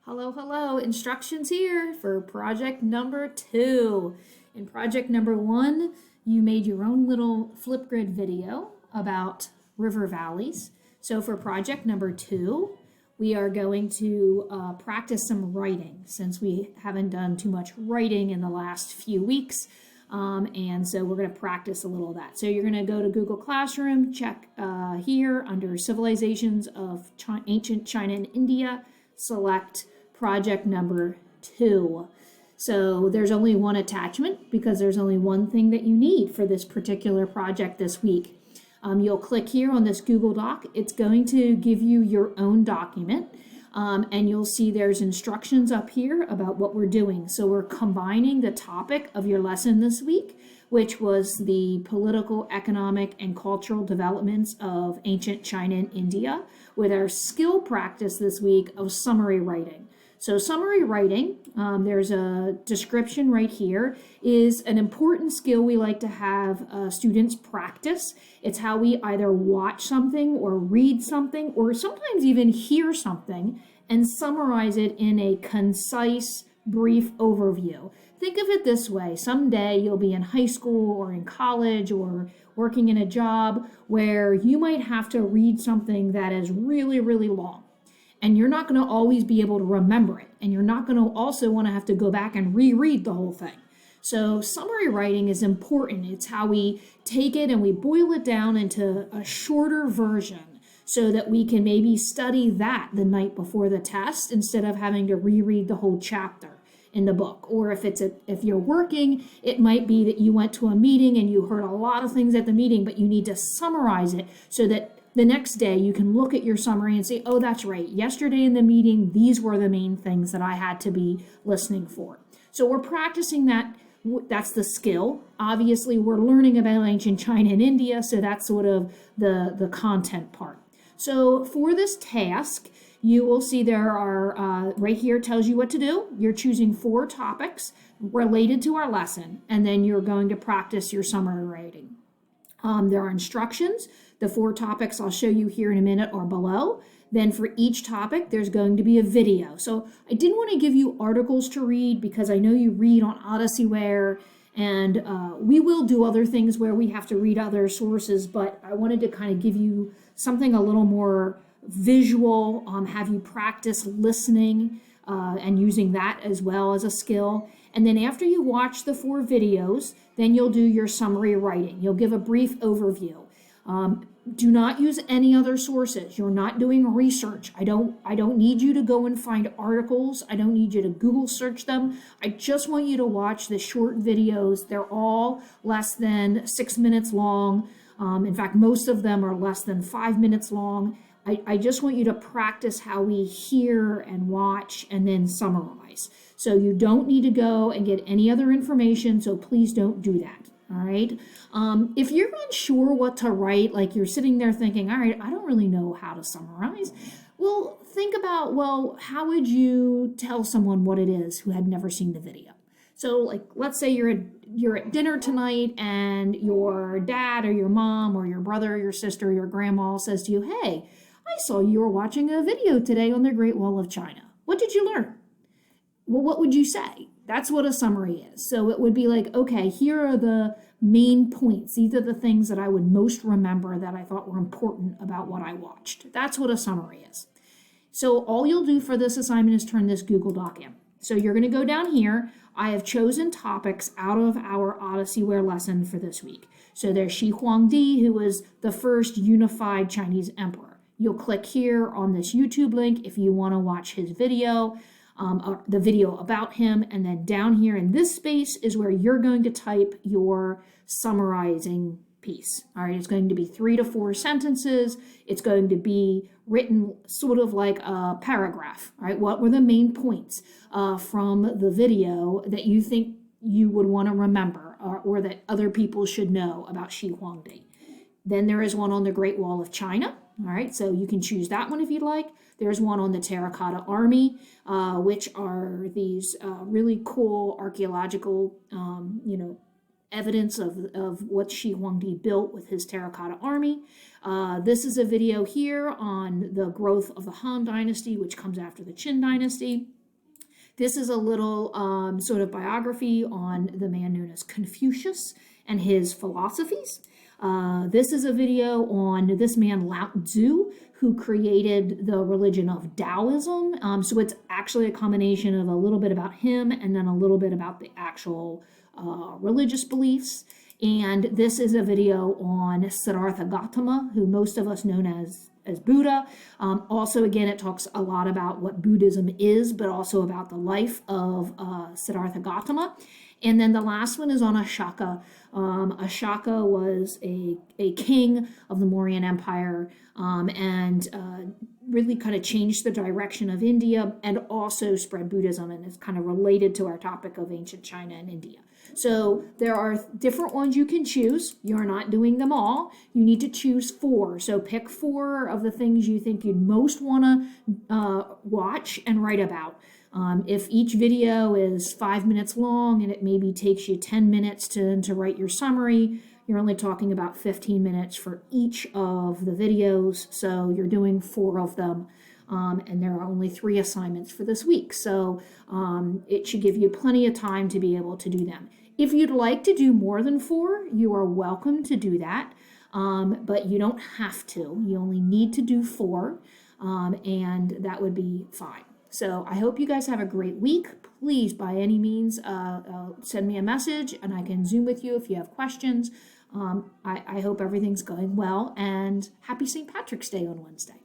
Hello, hello. Instructions here for project number 2. In project number 1, you made your own little Flipgrid video about river valleys. So for project number 2, we are going to practice some writing since we haven't done too much writing in the last few weeks. And so we're going to practice a little of that. So you're going to go to Google Classroom, check here under Civilizations of Ancient China and India, select project number 2. So there's only one attachment because there's only one thing that you need for this particular project this week. You'll click here on this Google Doc. It's going to give you your own document. And you'll see there's instructions up here about what we're doing. So we're combining the topic of your lesson this week, which was the political, economic, and cultural developments of ancient China and India, with our skill practice this week of summary writing. So summary writing, there's a description right here, is an important skill we like to have students practice. It's how we either watch something or read something or sometimes even hear something and summarize it in a concise, brief overview. Think of it this way. Someday you'll be in high school or in college or working in a job where you might have to read something that is really, really long. And you're not going to always be able to remember it. And you're not going to also want to have to go back and reread the whole thing. So summary writing is important. It's how we take it and we boil it down into a shorter version so that we can maybe study that the night before the test instead of having to reread the whole chapter in the book. Or if you're working, it might be that you went to a meeting and you heard a lot of things at the meeting, but you need to summarize it so that the next day you can look at your summary and say, oh, that's right. Yesterday in the meeting, these were the main things that I had to be listening for. So we're practicing that. That's the skill. Obviously, we're learning about ancient China and India, so that's sort of the content part. So for this task, you will see there are, right here tells you what to do. You're choosing 4 topics related to our lesson, and then you're going to practice your summary writing. There are instructions. The 4 topics I'll show you here in a minute are below. Then for each topic, there's going to be a video. So I didn't want to give you articles to read because I know you read on Odysseyware, and we will do other things where we have to read other sources, but I wanted to kind of give you something a little more visual, have you practice listening and using that as well as a skill. And then after you watch the 4 videos, then you'll do your summary writing. You'll give a brief overview. Do not use any other sources. You're not doing research. I don't need you to go and find articles. I don't need you to Google search them. I just want you to watch the short videos. They're all less than 6 minutes long. In fact, most of them are less than 5 minutes long. I just want you to practice how we hear and watch and then summarize. So you don't need to go and get any other information, so please don't do that. All right. If you're unsure what to write, like you're sitting there thinking, all right, I don't really know how to summarize. Well, think about, well, how would you tell someone what it is who had never seen the video? So like, let's say you're at dinner tonight and your dad or your mom or your brother or your sister or your grandma says to you, hey, I saw you were watching a video today on the Great Wall of China. What did you learn? Well, what would you say? That's what a summary is. So it would be like, okay, here are the main points. These are the things that I would most remember that I thought were important about what I watched. That's what a summary is. So all you'll do for this assignment is turn this Google Doc in. So you're going to go down here. I have chosen topics out of our Odysseyware lesson for this week. So there's Shi Huangdi, who was the first unified Chinese emperor. You'll click here on this YouTube link if you want to watch his video. The video about him, and then down here in this space is where you're going to type your summarizing piece. All right, it's going to be 3 to 4 sentences. It's going to be written sort of like a paragraph. All right, what were the main points from the video that you think you would want to remember or that other people should know about Shi Huangdi? Then there is one on the Great Wall of China. All right, so you can choose that one if you'd like. There's one on the Terracotta Army, which are these really cool archaeological, evidence of what Shi Huangdi built with his terracotta army. This is a video here on the growth of the Han Dynasty, which comes after the Qin Dynasty. This is a little sort of biography on the man known as Confucius and his philosophies. This is a video on this man Lao Tzu, who created the religion of Taoism. So it's actually a combination of a little bit about him and then a little bit about the actual religious beliefs. And this is a video on Siddhartha Gautama, who most of us know as Buddha. Also, again, it talks a lot about what Buddhism is, but also about the life of Siddhartha Gautama. And then the last one is on Ashoka. Ashoka was a king of the Mauryan Empire and really kind of changed the direction of India and also spread Buddhism, and it's kind of related to our topic of ancient China and India. So there are different ones you can choose. You're not doing them all. You need to choose 4. So pick 4 of the things you think you'd most want to watch and write about. If each video is 5 minutes long and it maybe takes you 10 minutes to write your summary, you're only talking about 15 minutes for each of the videos. So you're doing 4 of them. And there are only 3 assignments for this week. So it should give you plenty of time to be able to do them. If you'd like to do more than 4, you are welcome to do that. But you don't have to. You only need to do 4, and that would be fine. So I hope you guys have a great week. Please, by any means, send me a message and I can Zoom with you if you have questions. I hope everything's going well, and happy St. Patrick's Day on Wednesday.